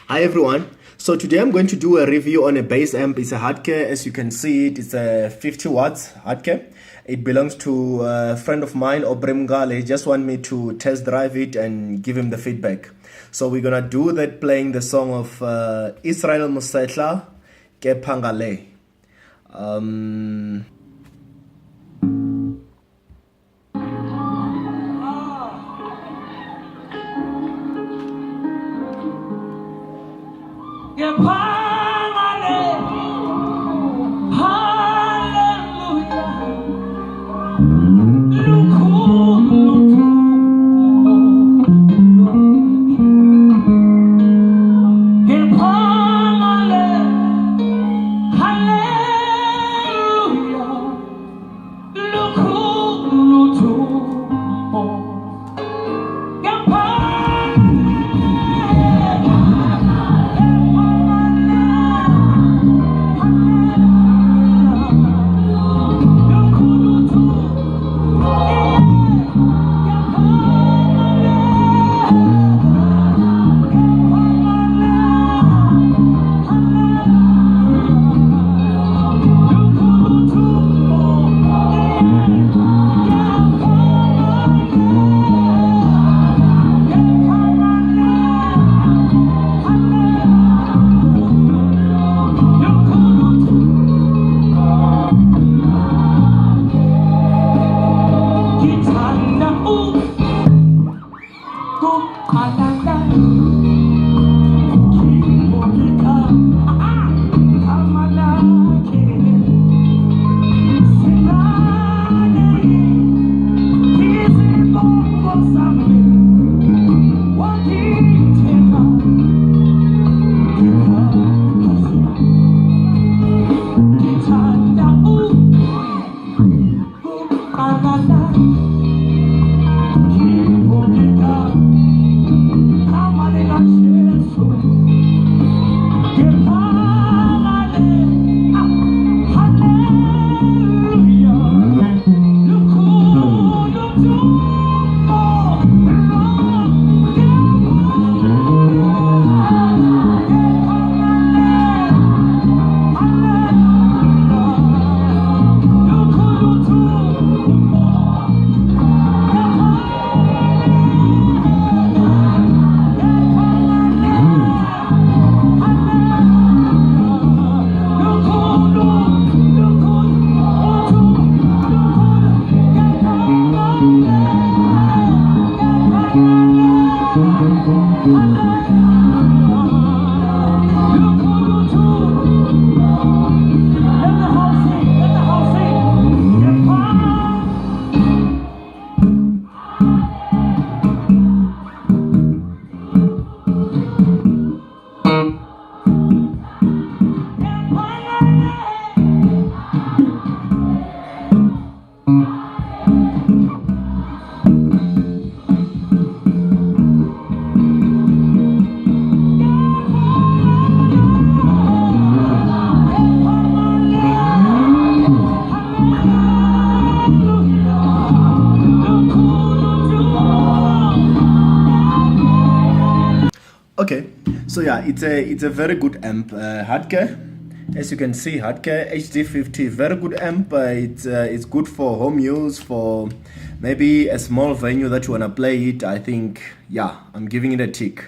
Hi everyone. So today I'm going to do a review on a bass amp. It's a Hardke. As you can see it's a 50 watts Hardke. It belongs to a friend of mine, Obrem Gale. He just want me to test drive it and give him the feedback. So we're gonna do that playing the song of Israel Mosetla, Ke Pangale. Okay, so yeah, it's a very good amp, Hardke. As you can see, Hardke HD50, very good amp. It's good for home use, for maybe a small venue that you wanna play it. I think, yeah, I'm giving it a tick.